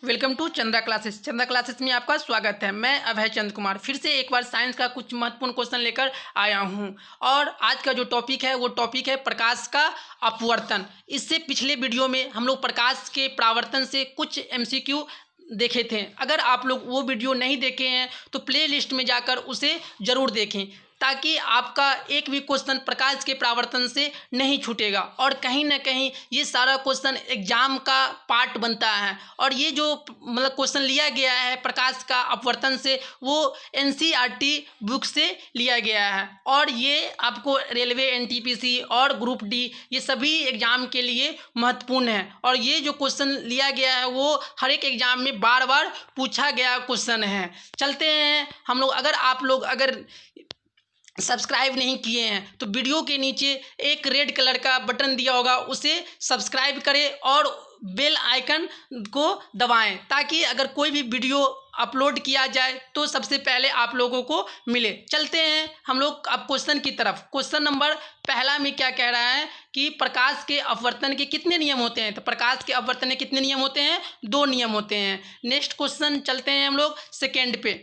Welcome to Chandra classes. Chandra classes में आपका स्वागत है। मैं अभय चंद्र कुमार फिर से एक बार साइंस का कुछ महत्वपूर्ण क्वेश्चन लेकर आया हूं। और आज का जो टॉपिक है वो टॉपिक है प्रकाश का अपवर्तन। इससे पिछले वीडियो में हम लोग प्रकाश के परावर्तन से कुछ एमसीक्यू देखे थे। अगर आप लोग वो वीडियो नहीं देखे हैं तो प्ले लिस्ट में जाकर उसे ज़रूर देखें, ताकि आपका एक भी क्वेश्चन प्रकाश के परावर्तन से नहीं छूटेगा। और कहीं ना कहीं ये सारा क्वेश्चन एग्जाम का पार्ट बनता है। और ये जो क्वेश्चन लिया गया है प्रकाश का अपवर्तन से, वो एनसीईआरटी बुक से लिया गया है। और ये आपको रेलवे, एनटीपीसी और ग्रुप डी ये सभी एग्जाम के लिए महत्वपूर्ण है। और ये जो क्वेश्चन लिया गया है वो हर एक एग्जाम में बार बार पूछा गया क्वेश्चन है। चलते हैं हम लोग। अगर सब्सक्राइब नहीं किए हैं तो वीडियो के नीचे एक रेड कलर का बटन दिया होगा, उसे सब्सक्राइब करें और बेल आइकन को दबाएं, ताकि अगर कोई भी वीडियो अपलोड किया जाए तो सबसे पहले आप लोगों को मिले। चलते हैं हम लोग अब क्वेश्चन की तरफ। क्वेश्चन नंबर पहला में क्या कह रहा है कि प्रकाश के अपवर्तन के कितने नियम होते हैं। तो प्रकाश के अपवर्तन के कितने नियम होते हैं? 2 नियम होते हैं। नेक्स्ट क्वेश्चन चलते हैं हम लोग सेकेंड पे।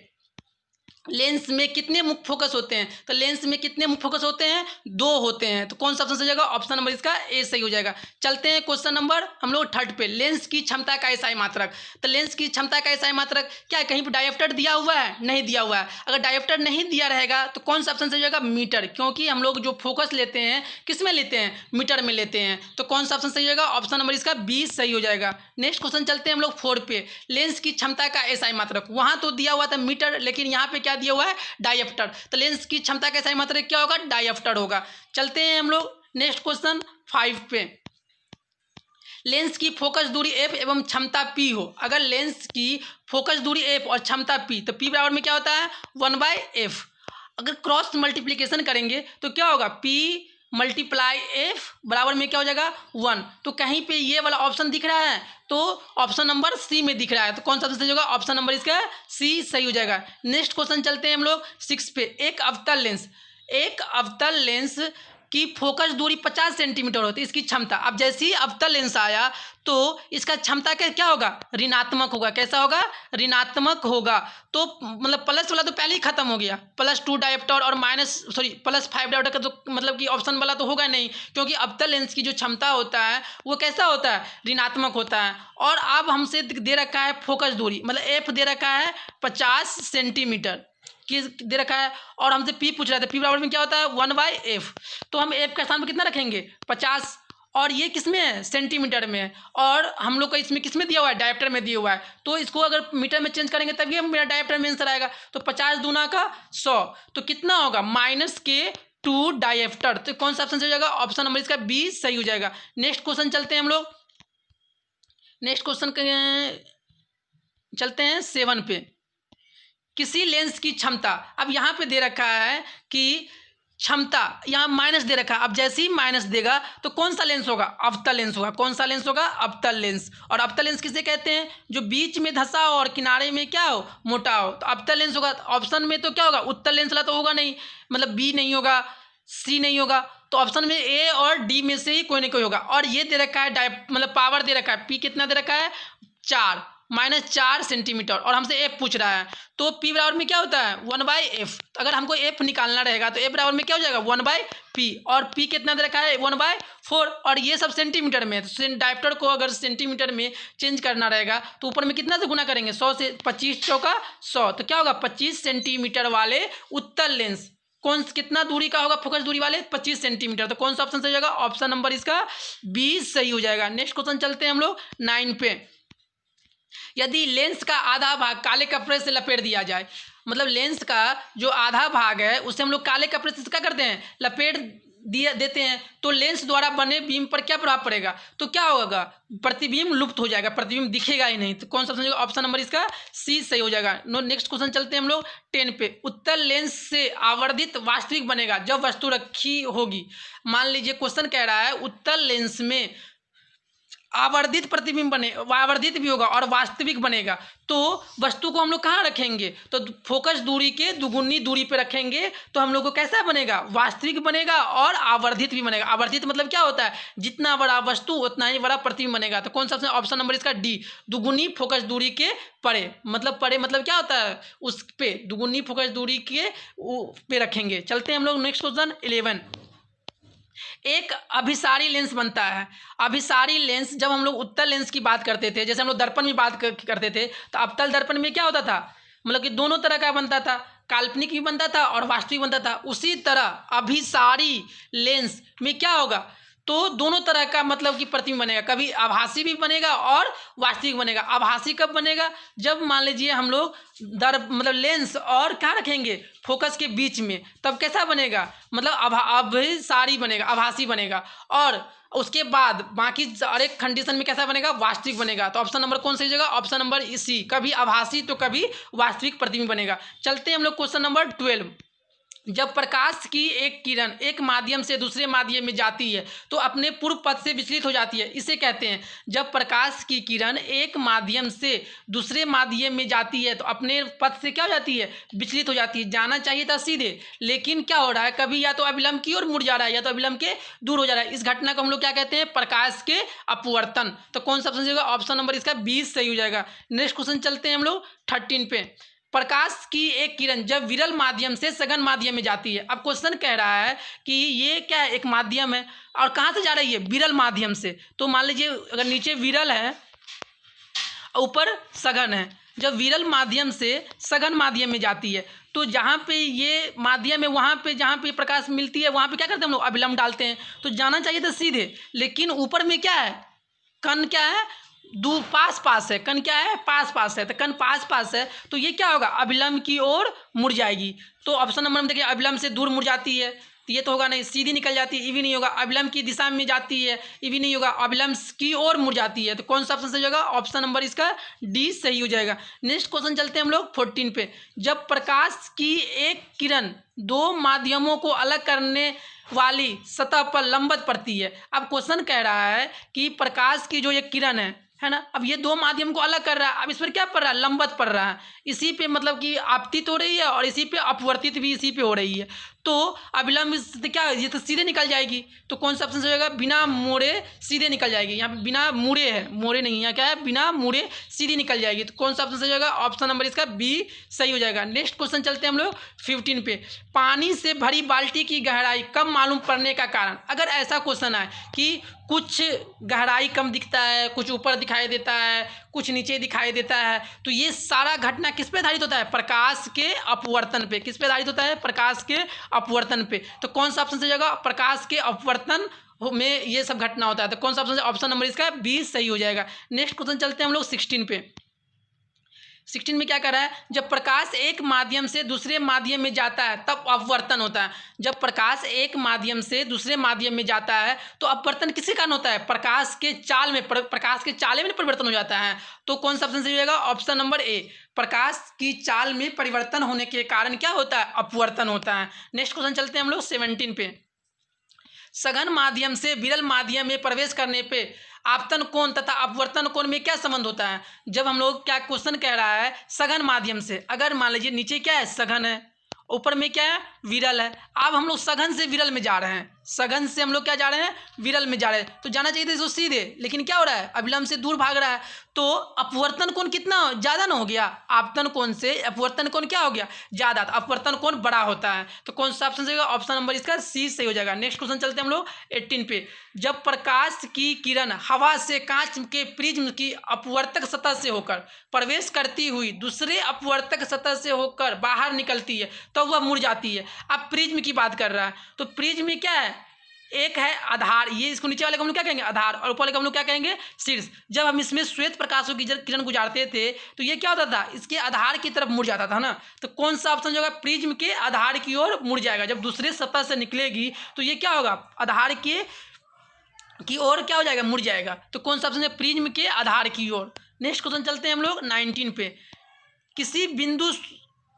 लेंस में कितने मुख्य फोकस होते हैं? तो लेंस में कितने मुख्य फोकस होते हैं? 2 होते हैं। तो कौन सा ऑप्शन सही हो जाएगा? ऑप्शन नंबर इसका ए सही हो जाएगा। चलते हैं क्वेश्चन नंबर हम लोग थर्ड पे। लेंस की क्षमता का एसआई मात्रक। तो लेंस की क्षमता का एसआई मात्रक क्या है? कहीं पर डायोप्टर दिया हुआ है? नहीं दिया हुआ है। अगर डायोप्टर नहीं दिया रहेगा तो कौन सा ऑप्शन सही हो जाएगा? मीटर, क्योंकि हम लोग जो फोकस लेते हैं किस में लेते हैं? मीटर में लेते हैं। तो कौन सा ऑप्शन सही हो जाएगा? ऑप्शन नंबर इसका 20 सही हो जाएगा। नेक्स्ट क्वेश्चन चलते हैं हम लोग 4 पे। लेंस की क्षमता का एसआई मात्रक। वहां तो दिया हुआ था मीटर, लेकिन यहाँ पे क्या दिया हुआ है? डायोप्टर। तो लेंस की क्षमता का एसआई मात्रक क्या होगा? डायोप्टर होगा। चलते हैं हम लोग नेक्स्ट क्वेश्चन 5 पे। लेंस की फोकस दूरी एफ एवं क्षमता पी हो। अगर लेंस की फोकस दूरी एफ और क्षमता पी, तो पी बराबर में क्या होता है? 1/f। अगर क्रॉस मल्टीप्लीकेशन करेंगे तो क्या होगा? पी मल्टीप्लाई एफ बराबर में क्या हो जाएगा? 1। तो कहीं पे ये वाला ऑप्शन दिख रहा है तो ऑप्शन नंबर सी में दिख रहा है। तो कौन सा ऑप्शन सही होगा? ऑप्शन नंबर इसका सी सही हो जाएगा। नेक्स्ट क्वेश्चन चलते हैं हम लोग 6 पे। एक अवतल लेंस की फोकस दूरी 50 सेंटीमीटर होती है। इसकी क्षमता, अब जैसे ही अवतल लेंस आया तो इसका क्षमता क्या होगा? ऋणात्मक होगा। कैसा होगा? ऋणात्मक होगा। तो प्लस वाला तो पहले ही खत्म हो गया। +2 डायोप्टर और +5 डायोप्टर का तो कि ऑप्शन वाला तो होगा नहीं, क्योंकि अवतल लेंस की जो क्षमता होता है वो कैसा होता है? ऋणात्मक होता है। और अब हमसे दे रखा है फोकस दूरी, एफ दे रखा है 50 सेंटीमीटर की दे रखा है, और हमसे पी पूछ रहा था। पी बराबर में क्या होता है? 1/f। तो हम एफ का स्थान पर कितना रखेंगे? 50। और ये किस में है? सेंटीमीटर में है। और हम लोग का इसमें किस में दिया हुआ है? डायोप्टर में दिया हुआ है। तो इसको अगर मीटर में चेंज करेंगे तब ये मेरा डायोप्टर में आंसर आएगा। तो 50 दूना का 100, तो कितना होगा? -2 डायोप्टर। तो कौन सा ऑप्शन सही हो जाएगा? ऑप्शन नंबर इसका 20 सही हो जाएगा। नेक्स्ट क्वेश्चन चलते हैं हम लोग। नेक्स्ट क्वेश्चन चलते हैं 7 पे। किसी लेंस की क्षमता, अब यहाँ पे दे रखा है कि क्षमता, यहाँ माइनस दे रखा है। अब जैसे ही माइनस देगा तो कौन सा लेंस होगा? अवतल लेंस होगा। कौन सा लेंस होगा? अवतल लेंस। और अवतल लेंस किसे कहते हैं? जो बीच में धंसा हो और किनारे में क्या हो? मोटा हो, तो अवतल लेंस होगा। ऑप्शन में तो क्या होगा? उत्तल लेंस वाला तो होगा नहीं, बी नहीं होगा, सी नहीं होगा। तो ऑप्शन में ए और डी में से ही कोई ना कोई होगा। और ये दे रखा है पावर दे रखा है, पी कितना दे रखा है? 4 -4 सेंटीमीटर, और हमसे एफ पूछ रहा है। तो पी बराबर में क्या होता है? 1/f। अगर हमको एफ निकालना रहेगा तो एफ बराबर में क्या हो जाएगा? 1/p। और पी कितना दे रखा है? 1/4। और ये सब सेंटीमीटर में है। तो डायोप्टर को अगर सेंटीमीटर में चेंज करना रहेगा तो ऊपर में कितना से गुना करेंगे? 100 से। 25 चौका 100, तो क्या होगा? 25 सेंटीमीटर वाले उत्तल लेंस कितना दूरी का होगा? फोकस दूरी वाले 25 सेंटीमीटर। तो कौन सा ऑप्शन सही हो जाएगा? ऑप्शन नंबर इसका 20 सही हो जाएगा। नेक्स्ट क्वेश्चन चलते हैं हम लोग 9 पे। यदि लेंस का आधा भाग काले कपड़े से लपेट दिया जाए, लेंस का जो आधा भाग है उसे हम लोग काले कपड़े से क्या करते हैं? लपेट देते हैं, तो लेंस द्वारा बने बीम पर क्या प्रभाव पड़ेगा? तो क्या होगा? प्रतिबिंब लुप्त हो जाएगा, प्रतिबिंब दिखेगा ही नहीं। तो कौन सा ऑप्शन नंबर इसका सी सही हो जाएगा। नेक्स्ट क्वेश्चन चलते हैं हम लोग 10 पे। उत्तल लेंस से आवर्धित वास्तविक बनेगा जब वस्तु रखी होगी। मान लीजिए क्वेश्चन कह रहा है उत्तल लेंस में आवर्धित प्रतिबिंब बने, आवर्धित भी होगा और वास्तविक बनेगा। तो वस्तु को हम लोग कहाँ रखेंगे, तो फोकस दूरी के दुगुनी दूरी पे रखेंगे तो हम लोग को कैसा बनेगा, वास्तविक बनेगा और आवर्धित भी बनेगा। आवर्धित मतलब क्या होता है, जितना बड़ा वस्तु उतना ही बड़ा प्रतिबिंब बनेगा। तो कौन सा ऑप्शन नंबर इसका डी, दुगुनी फोकस दूरी के परे, मतलब परे मतलब क्या होता है, उस पे दुगुनी फोकस दूरी के पे रखेंगे। चलते हैं हम लोग नेक्स्ट क्वेश्चन 11। एक अभिसारी लेंस बनता है। अभिसारी लेंस, जब हम लोग उत्तल लेंस की बात करते थे, जैसे हम लोग दर्पण में बात करते थे, तो अवतल दर्पण में क्या होता था, मतलब कि दोनों तरह का बनता था, काल्पनिक भी बनता था और वास्तविक बनता था। उसी तरह अभिसारी लेंस में क्या होगा, तो दोनों तरह का मतलब कि प्रतिबिंब बनेगा, कभी आभासी भी बनेगा और वास्तविक बनेगा। आभासी कब बनेगा, जब मान लीजिए हम लोग मतलब लेंस और क्या रखेंगे, फोकस के बीच में, तब कैसा बनेगा, मतलब अभिसारी बनेगा, आभासी बनेगा। और उसके बाद बाकी हर एक कंडीशन में कैसा बनेगा, वास्तविक बनेगा। तो ऑप्शन नंबर कौन सही जगह, ऑप्शन नंबर सी, कभी आभासी तो कभी वास्तविक प्रतिबिंब बनेगा। चलते हैं हम लोग क्वेश्चन नंबर 12। जब प्रकाश की एक किरण एक माध्यम से दूसरे माध्यम में जाती है तो अपने पूर्व पथ से विचलित हो जाती है, इसे कहते हैं। जब प्रकाश की किरण एक माध्यम से दूसरे माध्यम में जाती है तो अपने पथ से क्या हो जाती है, विचलित हो जाती है। जाना चाहिए था सीधे, लेकिन क्या हो रहा है, कभी या तो अभिलंब की ओर मुड़ जा रहा है या तो अभिलंब के दूर हो जा रहा है। इस घटना को हम लोग क्या कहते हैं, प्रकाश के अपवर्तन। तो कौन सा ऑप्शन जाएगा, ऑप्शन नंबर इसका 20 सही हो जाएगा। नेक्स्ट क्वेश्चन चलते हैं हम लोग 13 पे। प्रकाश की एक किरण जब विरल माध्यम से सघन माध्यम में जाती है। अब क्वेश्चन कह रहा है कि ये क्या है, एक माध्यम है और कहाँ से जा रही है, विरल माध्यम से। तो मान लीजिए अगर नीचे विरल है ऊपर सघन है, जब विरल माध्यम से सघन माध्यम में जाती है तो जहाँ पे ये माध्यम है वहाँ पे जहाँ पे प्रकाश मिलती है वहाँ पे क्या करते हैं हम लोग, अभिलंब डालते हैं। तो जाना चाहिए था सीधे, लेकिन ऊपर में क्या है, कण क्या है, दूर पास पास है, कण क्या है, पास पास है। तो कण पास पास है तो ये क्या होगा, अभिलंब की ओर मुड़ जाएगी। तो ऑप्शन नंबर में देखिए, अभिलंब से दूर मुड़ जाती है तो ये तो होगा नहीं, सीधी निकल जाती है, ये भी नहीं होगा। अभिलंब की दिशा में जाती है, ये भी नहीं होगा। अभिलंब की ओर मुड़ जाती है, तो कौन सा ऑप्शन सही होगा, ऑप्शन नंबर इसका डी सही हो जाएगा। नेक्स्ट क्वेश्चन चलते हैं हम लोग 14 पे। जब प्रकाश की एक किरण दो माध्यमों को अलग करने वाली सतह पर लंबवत पड़ती है। अब क्वेश्चन कह रहा है कि प्रकाश की जो ये किरण है ना, अब ये दो माध्यम को अलग कर रहा है। अब इस पर क्या पड़ रहा है, लंबवत पड़ रहा है, इसी पे मतलब कि आपतित हो रही है और इसी पे अपवर्तित भी इसी पे हो रही है। तो अभिलंब से क्या, ये तो सीधे निकल जाएगी। तो कौन सा ऑप्शन से होगा, बिना मुड़े सीधे निकल जाएगी। यहाँ पे बिना मुड़े है, मोड़े नहीं, यहाँ क्या है, बिना मुड़े सीधी निकल जाएगी। तो कौन सा ऑप्शन सही होगा, ऑप्शन नंबर इसका बी सही हो जाएगा। नेक्स्ट क्वेश्चन चलते हैं हम लोग 15 पे। पानी से भरी बाल्टी की गहराई कम मालूम पड़ने का कारण। अगर ऐसा क्वेश्चन है कि कुछ गहराई कम दिखता है, कुछ ऊपर दिखाई देता है, कुछ नीचे दिखाई देता है, तो ये सारा घटना किस पे आधारित होता है, प्रकाश के अपवर्तन पे। किस पे आधारित होता है, प्रकाश के अपवर्तन पे। तो कौन सा ऑप्शन सही होगा, प्रकाश के अपवर्तन में ये सब घटना होता है। तो कौन सा ऑप्शन, ऑप्शन नंबर इसका बी सही हो जाएगा। नेक्स्ट क्वेश्चन चलते हैं हम लोग 16 पे। 16 में क्या कर रहा है, जब प्रकाश एक माध्यम से दूसरे माध्यम में जाता है तब अपवर्तन होता है। जब प्रकाश एक माध्यम से दूसरे माध्यम में जाता है तो अपवर्तन किसके कारण होता है, प्रकाश के चाल में, प्रकाश के चाले में परिवर्तन हो जाता है। तो कौन सा ऑप्शन सही होगा, ऑप्शन नंबर ए, प्रकाश की चाल में परिवर्तन होने के कारण क्या होता है, अपवर्तन होता है। नेक्स्ट क्वेश्चन चलते हैं हम लोग 17 पे। सघन माध्यम से विरल माध्यम में प्रवेश करने पे आपतन कोण तथा अपवर्तन कोण में क्या संबंध होता है। जब हम लोग, क्या क्वेश्चन कह रहा है, सघन माध्यम से, अगर मान लीजिए नीचे क्या है, सघन है, ऊपर में क्या है, विरल है। अब हम लोग सघन से विरल में जा रहे हैं, सघन से हम लोग क्या जा रहे हैं, विरल में जा रहे हैं। तो जाना चाहिए था इसको सीधे, लेकिन क्या हो रहा है, अभिलंब से दूर भाग रहा है। तो अपवर्तन कोण कितना ज़्यादा ना हो गया, आपतन कोण से अपवर्तन कोण क्या हो गया, ज़्यादा, तो अपवर्तन कोण बड़ा होता है। तो कौन सा ऑप्शन सही होगा, ऑप्शन नंबर इसका सी सही हो जाएगा। नेक्स्ट क्वेश्चन चलते हैं हम लोग 18 पे। जब प्रकाश की किरण हवा से कांच के प्रिज्म की अपवर्तक सतह से होकर प्रवेश करती हुई दूसरे अपवर्तक सतह से होकर बाहर निकलती है तो वह मुड़ जाती है। अब प्रिज्म की बात कर रहा है, तो प्रिज्म में क्या है, एक है आधार, ये इसको नीचे वाले को हम लोग क्या कहेंगे, आधार, और ऊपर वाले को हम लोग क्या कहेंगे, शीर्ष। जब हम इसमें श्वेत प्रकाशों की किरण गुजारते थे तो ये क्या होता था, इसके आधार की तरफ मुड़ जाता था ना। तो कौन सा ऑप्शन जो होगा, प्रिज्म के आधार की ओर मुड़ जाएगा। जब दूसरे सतह से निकलेगी तो ये क्या होगा, आधार की ओर क्या हो जाएगा, मुड़ जाएगा। तो कौन सा ऑप्शन है, प्रिज्म के आधार की ओर। नेक्स्ट क्वेश्चन चलते हैं हम लोग 19 पे।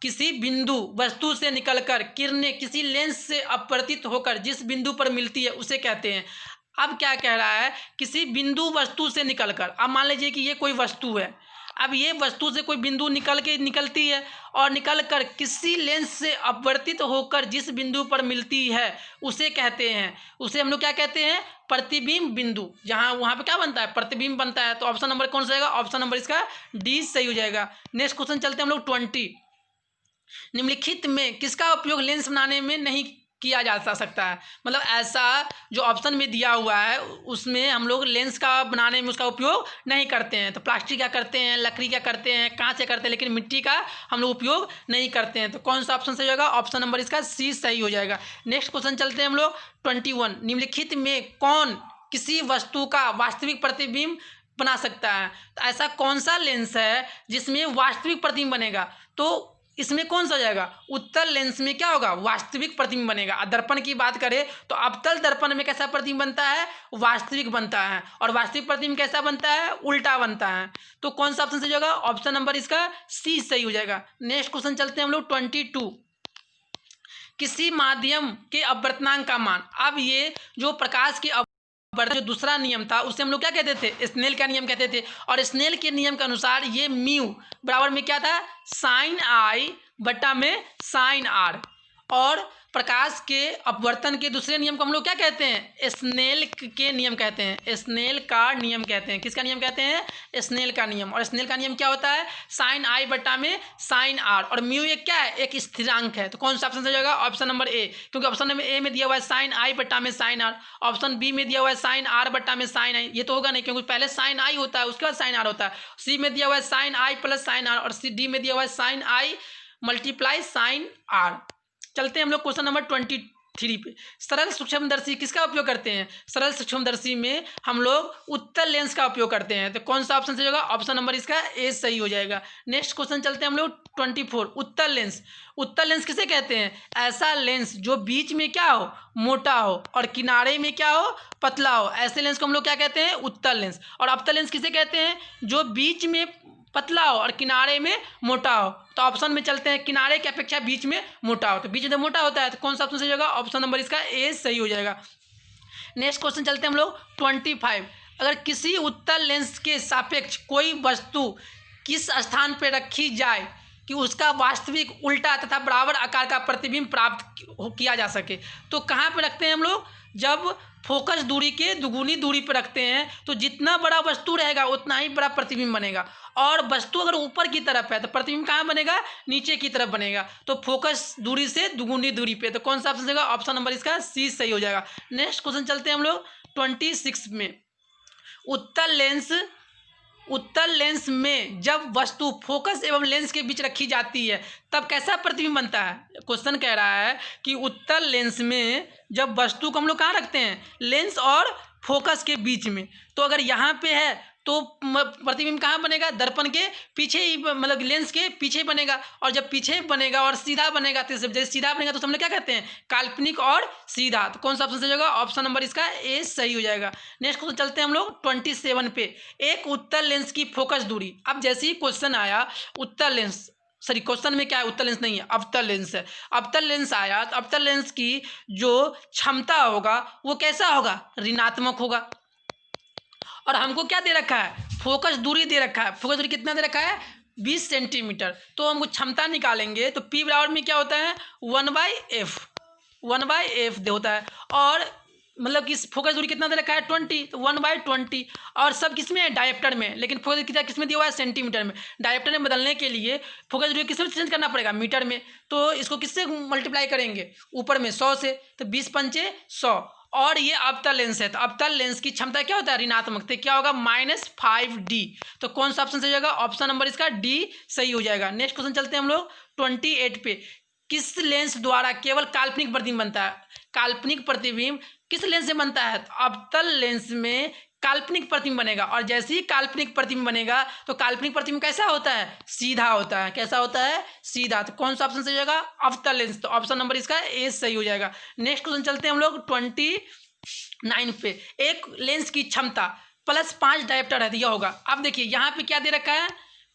किसी बिंदु वस्तु से निकलकर किरणें किसी लेंस से अपवर्तित होकर जिस बिंदु पर मिलती है उसे कहते हैं। अब क्या कह रहा है, किसी बिंदु वस्तु से निकलकर, अब मान लीजिए कि ये कोई वस्तु है, अब ये वस्तु से कोई बिंदु निकलती है और निकलकर किसी लेंस से अपवर्तित होकर जिस बिंदु पर मिलती है उसे कहते हैं, उसे हम लोग क्या कहते हैं, प्रतिबिंब बिंदु। जहाँ वहाँ पे क्या बनता है, प्रतिबिंब बनता है। तो ऑप्शन नंबर कौन सा जाएगा, ऑप्शन नंबर इसका डी सही हो जाएगा। नेक्स्ट क्वेश्चन चलते हैं हम लोग 20। निम्नलिखित में किसका उपयोग लेंस बनाने में नहीं किया जा सकता है, मतलब ऐसा जो ऑप्शन में दिया हुआ है उसमें हम लोग लेंस का बनाने में उसका उपयोग नहीं करते हैं। तो प्लास्टिक का करते हैं, लकड़ी का करते हैं, कांच का करते हैं, लेकिन मिट्टी का हम लोग उपयोग नहीं करते हैं। तो कौन सा ऑप्शन सही होगा, ऑप्शन नंबर इसका सी सही हो जाएगा। नेक्स्ट क्वेश्चन चलते हैं हम लोग 21। निम्नलिखित में कौन किसी वस्तु का वास्तविक प्रतिबिंब बना सकता है, तो ऐसा कौन सा लेंस है जिसमें वास्तविक प्रतिबिंब बनेगा, तो इसमें कौन सा हो जाएगा, उत्तल लेंस में क्या होगा, वास्तविक प्रतिबिंब बनेगा। दर्पण की बात करें तो अवतल दर्पण में कैसा प्रतिबिंब बनता है, वास्तविक बनता है, और वास्तविक प्रतिबिंब कैसा बनता है, उल्टा बनता है। तो कौन सा ऑप्शन सही होगा, ऑप्शन नंबर इसका सी सही हो जाएगा। नेक्स्ट क्वेश्चन चलते हैं हम लोग 22। किसी माध्यम के अपवर्तनांक का मान, अब ये जो प्रकाश की जो दूसरा नियम था उसे हम लोग क्या कहते थे, स्नेल का नियम कहते थे, और स्नेल के नियम के अनुसार ये म्यू बराबर में क्या था, साइन आई बटा में साइन आर, और प्रकाश के अपवर्तन के दूसरे नियम को हम लोग क्या कहते हैं, स्नेल के नियम कहते हैं, स्नेल का नियम कहते हैं। किसका नियम कहते हैं, स्नेल का नियम। और स्नेल का नियम क्या होता है, साइन आई बटा में साइन आर, और म्यू एक क्या है, एक स्थिरांक है। तो कौन सा ऑप्शन हो जाएगा, ऑप्शन नंबर ए, क्योंकि ऑप्शन नंबर ए में दिया हुआ है साइन आई बटा में साइन आर, ऑप्शन बी में दिया हुआ है साइन आर बटा में साइन आई, ये तो होगा नहीं क्योंकि पहले साइन आई होता है उसके बाद साइन आर होता है। सी में दिया हुआ है sine I plus sine R, और सी डी में दिया हुआ है sine I multiply sine R. चलते हैं हम लोग क्वेश्चन नंबर 23 पे। सरल सूक्ष्मदर्शी किसका उपयोग करते हैं, सरल सूक्ष्मदर्शी में हम लोग उत्तल लेंस का उपयोग करते हैं। तो कौन सा ऑप्शन सही होगा, ऑप्शन नंबर इसका ए सही हो जाएगा। नेक्स्ट क्वेश्चन चलते हैं हम लोग 24। उत्तल लेंस, उत्तल लेंस किसे कहते हैं, ऐसा लेंस जो बीच में क्या हो, मोटा हो, और किनारे में क्या हो, पतला हो, ऐसे लेंस को हम लोग क्या कहते हैं, उत्तल लेंस। और अवतल लेंस किसे कहते हैं, जो बीच में पतला हो और किनारे में मोटा हो। तो ऑप्शन में चलते हैं, किनारे की अपेक्षा बीच में मोटा हो, तो बीच में मोटा होता है, तो कौन सा ऑप्शन सही होगा, ऑप्शन नंबर इसका ए सही हो जाएगा। नेक्स्ट क्वेश्चन चलते हैं हम लोग 25। अगर किसी उत्तल लेंस के सापेक्ष कोई वस्तु किस स्थान पर रखी जाए कि उसका वास्तविक उल्टा तथा बराबर आकार का प्रतिबिंब प्राप्त किया जा सके, तो कहाँ पे रखते हैं हम लोग, जब फोकस दूरी के दुगुनी दूरी पर रखते हैं तो जितना बड़ा वस्तु रहेगा उतना ही बड़ा प्रतिबिंब बनेगा, और वस्तु अगर ऊपर की तरफ है तो प्रतिबिंब कहाँ बनेगा, नीचे की तरफ बनेगा। तो फोकस दूरी से दुगुनी दूरी पे, तो कौन सा ऑप्शन होगा, ऑप्शन नंबर इसका सी सही हो जाएगा। नेक्स्ट क्वेश्चन चलते हैं हम लोग 26 में। उत्तल लेंस में जब वस्तु फोकस एवं लेंस के बीच रखी जाती है तब कैसा प्रतिबिंब बनता है। क्वेश्चन कह रहा है कि उत्तल लेंस में जब वस्तु को हम लोग कहाँ रखते हैं, लेंस और फोकस के बीच में, तो अगर यहाँ पे है तो प्रतिबिंब कहाँ बनेगा, दर्पण के पीछे ही, मतलब लेंस के पीछे बनेगा, और जब पीछे बनेगा और सीधा बनेगा तो जैसे सीधा बनेगा तो हम लोग क्या कहते हैं, काल्पनिक और सीधा। तो कौन सा ऑप्शन सही होगा, ऑप्शन नंबर इसका ए सही हो जाएगा। नेक्स्ट क्वेश्चन चलते हैं हम लोग 27 पे। एक उत्तल लेंस की फोकस दूरी, अब जैसे ही क्वेश्चन आया उत्तल लेंस, सॉरी क्वेश्चन में क्या है, उत्तल लेंस नहीं है, अवतल लेंस है। अवतल लेंस आया तो अवतल लेंस की जो क्षमता होगा वो कैसा होगा, ऋणात्मक होगा। और हमको क्या दे रखा है, फोकस दूरी दे रखा है, फोकस दूरी कितना दे रखा है, 20 सेंटीमीटर। तो हमको क्षमता निकालेंगे तो P बराबर में क्या होता है, 1/f, 1/f दे होता है, और मतलब कि फोकस दूरी कितना दे रखा है, 20, तो 1/20, और सब किस में है, डायप्टर में, लेकिन फोकस दूरी किस में दिया हुआ है, सेंटीमीटर में। डायप्टर में बदलने के लिए फोकस दूरी किस में चेंज करना पड़ेगा, मीटर में, तो इसको किससे मल्टीप्लाई करेंगे, ऊपर में 100 से, तो 20 पंचे 100, और ये अवतल लेंस है तो अवतल लेंस की क्षमता क्या होता है, ऋणात्मक, तो क्या होगा, -5d। तो कौन सा ऑप्शन सही होगा, ऑप्शन नंबर इसका डी सही हो जाएगा। नेक्स्ट क्वेश्चन चलते हैं हम लोग 28 पे। किस लेंस द्वारा केवल काल्पनिक प्रतिबिंब बनता है, काल्पनिक प्रतिबिंब किस लेंस से बनता है, तो अवतल लेंस में काल्पनिक प्रतिबिंब बनेगा, और जैसे ही काल्पनिक प्रतिबिंब बनेगा तो काल्पनिक प्रतिबिंब कैसा होता है, सीधा होता है, कैसा होता है, सीधा। तो कौन सा ऑप्शन सही होगा, अवतल लेंस, तो ऑप्शन नंबर इसका ए सही हो जाएगा। नेक्स्ट क्वेश्चन चलते हैं हम लोग 29 पे। एक लेंस की क्षमता +5 डायप्टर है, दिया होगा। अब देखिए यहाँ पे क्या दे रखा है,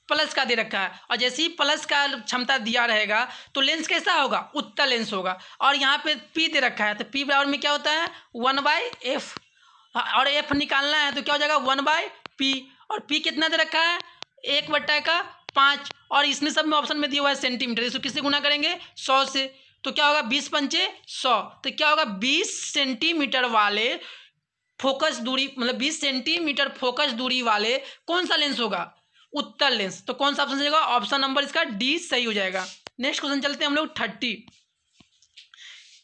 प्लस का दे रखा है, और जैसे ही प्लस का क्षमता दिया रहेगा तो लेंस कैसा होगा, उत्तल लेंस होगा। और यहाँ पे P दे रखा है तो P बराबर में क्या होता है, 1/f, और एफ निकालना है तो क्या हो जाएगा 1/p। और p कितना दे रखा है 1/5। और इसमें सब में ऑप्शन में दिया हुआ है सेंटीमीटर, इसको किससे गुना करेंगे 100 से। तो क्या होगा 20 पंचे 100, तो क्या होगा 20 सेंटीमीटर वाले फोकस दूरी, मतलब 20 सेंटीमीटर फोकस दूरी वाले कौन सा लेंस होगा उत्तल लेंस। तो कौन सा ऑप्शन जाएगा ऑप्शन नंबर इसका डी सही हो जाएगा। नेक्स्ट क्वेश्चन चलते हैं हम लोग 30।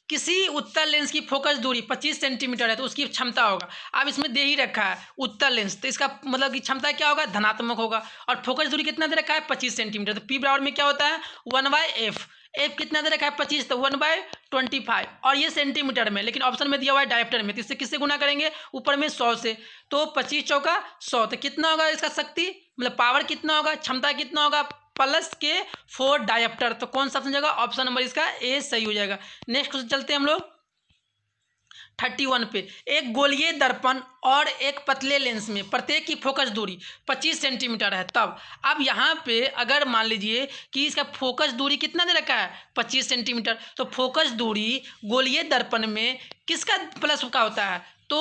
किसी उत्तल लेंस की फोकस दूरी 25 सेंटीमीटर है तो उसकी क्षमता होगा। अब इसमें दे ही रखा है उत्तल लेंस, तो इसका मतलब कि क्षमता क्या होगा धनात्मक होगा। और फोकस दूरी कितना दे रखा है 25 सेंटीमीटर, तो पी बराबर में क्या होता है 1/f। एफ कितना दे रखा है 25, तो 1/25। और ये सेंटीमीटर में, लेकिन ऑप्शन में दिया हुआ है डायप्टर में, तो इससे किससे गुना करेंगे ऊपर में 100 से। तो 25 चौका 100, तो कितना होगा इसका शक्ति, मतलब पावर कितना होगा, क्षमता कितना होगा प्लस के 4 डायप्टर। तो कौन सा ऑप्शन जाएगा ऑप्शन नंबर इसका ए सही हो जाएगा। नेक्स्ट क्वेश्चन चलते हैं हम लोग 31 पे। एक गोलीय दर्पण और एक पतले लेंस में प्रत्येक की फोकस दूरी 25 सेंटीमीटर है। तब अब यहाँ पे अगर मान लीजिए कि इसका फोकस दूरी कितना दे रखा है 25 सेंटीमीटर, तो फोकस दूरी गोलीय दर्पण में किसका प्लस का होता है, तो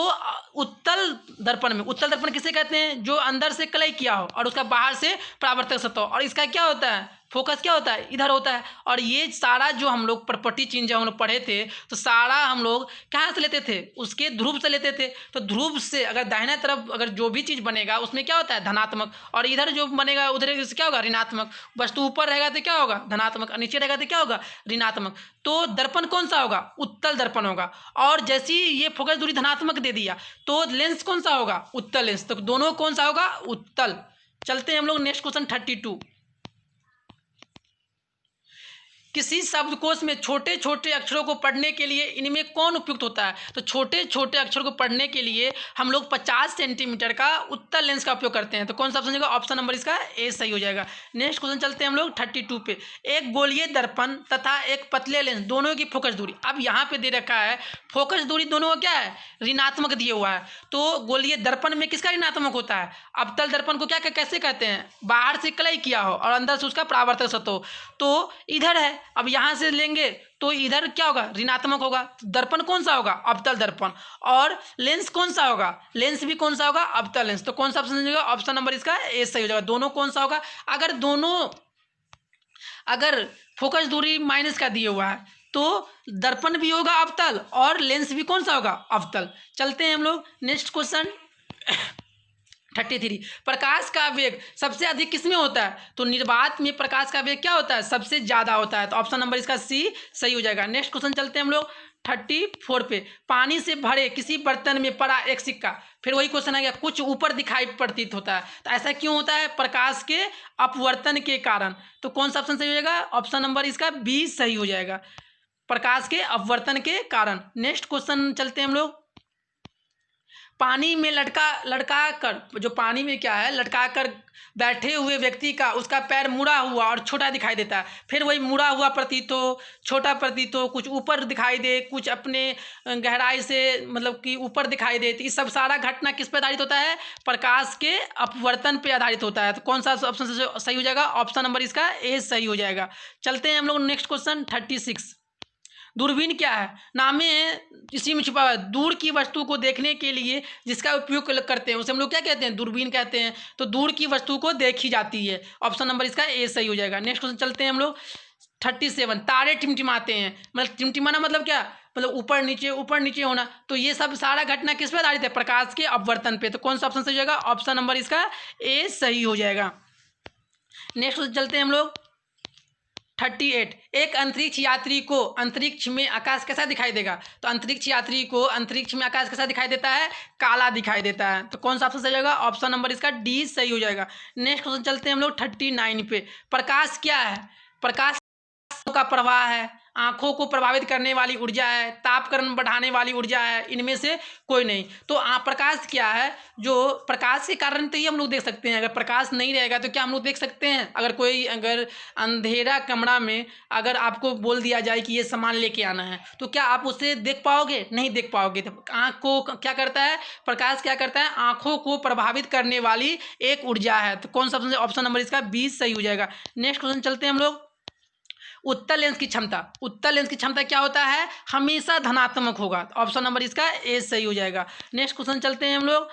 उत्तल दर्पण में। उत्तल दर्पण किसे कहते हैं जो अंदर से कलई किया हो और उसका बाहर से परावर्तक सतह, और इसका क्या होता है फोकस क्या होता है इधर होता है। और ये सारा जो हम लोग प्रॉपर्टी चेंज जब हम लोग पढ़े थे तो सारा हम लोग कहाँ से लेते थे उसके ध्रुव से लेते थे। तो ध्रुव से अगर दाहिना तरफ अगर जो भी चीज़ बनेगा उसमें क्या होता है धनात्मक, और इधर जो बनेगा उधर क्या होगा ऋणात्मक। वस्तु ऊपर रहेगा तो क्या होगा धनात्मक, और नीचे रहेगा तो क्या होगा ऋणात्मक। तो दर्पण कौन सा होगा उत्तल दर्पण होगा। और जैसे ही ये फोकस दूरी धनात्मक दे दिया तो लेंस कौन सा होगा उत्तल लेंस, तो दोनों कौन सा होगा उत्तल। चलते हैं हम लोग नेक्स्ट क्वेश्चन 32। किसी शब्दकोश में छोटे छोटे अक्षरों को पढ़ने के लिए इनमें कौन उपयुक्त होता है, तो छोटे छोटे अक्षरों को पढ़ने के लिए हम लोग 50 सेंटीमीटर का उत्तल लेंस का उपयोग करते हैं। तो कौन सा ऑप्शन होगा ऑप्शन नंबर इसका ए सही हो जाएगा। नेक्स्ट क्वेश्चन चलते हैं हम लोग 32 पे। एक गोलीय दर्पण तथा एक पतले लेंस दोनों की फोकस दूरी, अब यहाँ पे दे रखा है फोकस दूरी दोनों का क्या है ऋणात्मक दिए हुआ है। तो गोलीय दर्पण में किसका ऋणात्मक होता है अवतल दर्पण को क्या कैसे कहते हैं बाहर से कलई किया हो और अंदर से उसका परावर्तक सतह। तो इधर है, अब यहाँ से लेंगे तो इधर क्या होगा ऋणात्मक होगा। दर्पण कौन सा होगा अवतल दर्पण, और लेंस कौन सा होगा लेंस भी कौन सा होगा अवतल लेंस। तो कौन सा ऑप्शन होगा ऑप्शन नंबर इसका ए सही हो जाएगा। दोनों कौन सा होगा अगर फोकस दूरी माइनस का दिए हुआ है तो दर्पण भी होगा अवतल और लेंस भी कौन सा होगा अवतल। चलते हैं हम लोग नेक्स्ट क्वेश्चन 33। प्रकाश का वेग सबसे अधिक किसमें होता है, तो निर्वात में प्रकाश का वेग क्या होता है सबसे ज़्यादा होता है। तो ऑप्शन नंबर इसका सी सही हो जाएगा। नेक्स्ट क्वेश्चन चलते हैं हम लोग 34 पे। पानी से भरे किसी बर्तन में पड़ा एक सिक्का, फिर वही क्वेश्चन आ गया कुछ ऊपर दिखाई प्रतीत होता है, तो ऐसा क्यों होता है प्रकाश के अपवर्तन के कारण। तो कौन सा ऑप्शन सही हो जाएगा ऑप्शन नंबर इसका बी सही हो जाएगा प्रकाश के अपवर्तन के कारण। नेक्स्ट क्वेश्चन चलते हैं हम लोग पानी में लटका कर, जो पानी में क्या है लटका कर बैठे हुए व्यक्ति का उसका पैर मुड़ा हुआ और छोटा दिखाई देता है, फिर वही मुड़ा हुआ प्रतीत हो छोटा प्रतीत हो, कुछ ऊपर दिखाई दे कुछ अपने गहराई से मतलब कि ऊपर दिखाई दे। तो ये सब सारा घटना किस पर आधारित होता है प्रकाश के अपवर्तन पे आधारित होता है। तो कौन सा ऑप्शन सही हो जाएगा ऑप्शन नंबर इसका ए सही हो जाएगा। चलते हैं हम लोग नेक्स्ट क्वेश्चन 36। दूरबीन क्या है नामे इसी में छुपा हुआ है दूर की वस्तु को देखने के लिए जिसका उपयोग करते हैं उसे हम लोग क्या कहते हैं दूरबीन कहते हैं। तो दूर की वस्तु को देखी जाती है, ऑप्शन नंबर इसका ए सही हो जाएगा। नेक्स्ट क्वेश्चन चलते हैं हम लोग 37। तारे टिमटिमाते हैं, मतलब टिमटिमाना मतलब क्या मतलब ऊपर नीचे होना। तो ये सब सारा घटना किस पर आधारित है प्रकाश के अपवर्तन पे। तो कौन सा ऑप्शन सही हो जाएगा ऑप्शन नंबर इसका ए सही हो जाएगा। नेक्स्ट क्वेश्चन चलते हैं हम लोग 38। एक अंतरिक्ष यात्री को अंतरिक्ष में आकाश कैसा दिखाई देगा, तो अंतरिक्ष यात्री को अंतरिक्ष में आकाश कैसा दिखाई देता है काला दिखाई देता है। तो कौन सा ऑप्शन सही हो जाएगा ऑप्शन नंबर इसका डी सही हो जाएगा। नेक्स्ट क्वेश्चन चलते हैं हम लोग 39 पे। प्रकाश क्या है, प्रकाश का प्रवाह है, आंखों को प्रभावित करने वाली ऊर्जा है, तापकरण बढ़ाने वाली ऊर्जा है, इनमें से कोई नहीं। तो प्रकाश क्या है जो प्रकाश के कारण तो ही हम लोग देख सकते हैं, अगर प्रकाश नहीं रहेगा तो क्या हम लोग देख सकते हैं। अगर अंधेरा कमरा में अगर आपको बोल दिया जाए कि ये सामान लेके आना है तो क्या आप उसे देख पाओगे नहीं देख पाओगे। तो आँख को क्या करता है प्रकाश क्या करता है आँखों को प्रभावित करने वाली एक ऊर्जा है। तो कौन सा ऑप्शन नंबर इसका 20 सही हो जाएगा। नेक्स्ट क्वेश्चन चलते हैं हम लोग उत्तल लेंस की क्षमता क्या होता है, हमेशा धनात्मक होगा। ऑप्शन नंबर इसका ए सही हो जाएगा। नेक्स्ट क्वेश्चन चलते हैं हम लोग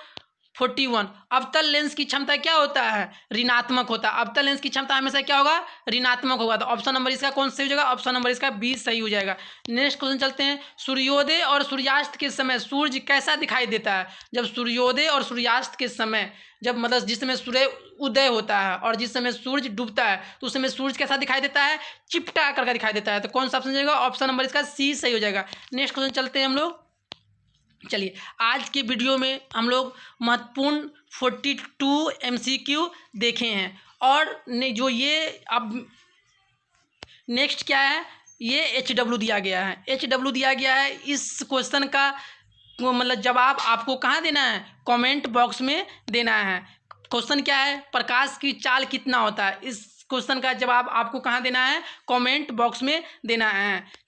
41। अवतल लेंस की क्षमता क्या होता है, ऋणात्मक होता है। अवतल लेंस की क्षमता हमेशा क्या होगा, ऋणात्मक होगा। तो ऑप्शन नंबर इसका कौन सही हो जाएगा, ऑप्शन नंबर इसका बी सही हो जाएगा। नेक्स्ट क्वेश्चन चलते हैं, सूर्योदय और सूर्यास्त के समय सूर्य कैसा दिखाई देता है। जब सूर्योदय और सूर्यास्त के समय, जब मतलब जिस समय सूर्य उदय होता है और जिस समय सूर्य डूबता है, तो उस समय सूर्य कैसा दिखाई देता है, चिपटा करके दिखाई देता है। तो कौन सा ऑप्शन जाएगा, ऑप्शन नंबर इसका सी सही हो जाएगा। नेक्स्ट क्वेश्चन चलते हैं हम लोग। चलिए आज के वीडियो में हम लोग महत्वपूर्ण 42 MCQ देखे हैं। और जो ये अब नेक्स्ट क्या है, ये HW दिया गया है। HW दिया गया है, इस क्वेश्चन का मतलब जवाब आपको कहाँ देना है, कमेंट बॉक्स में देना है। क्वेश्चन क्या है, प्रकाश की चाल कितना होता है। इस क्वेश्चन का जवाब आपको कहाँ देना है, कमेंट बॉक्स में देना है।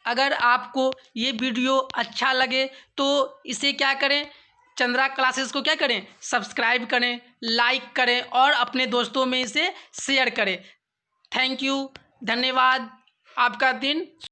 अगर आपको ये वीडियो अच्छा लगे तो इसे क्या करें, चंद्रा क्लासेस को क्या करें, सब्सक्राइब करें, लाइक करें और अपने दोस्तों में इसे शेयर करें। थैंक यू, धन्यवाद, आपका दिन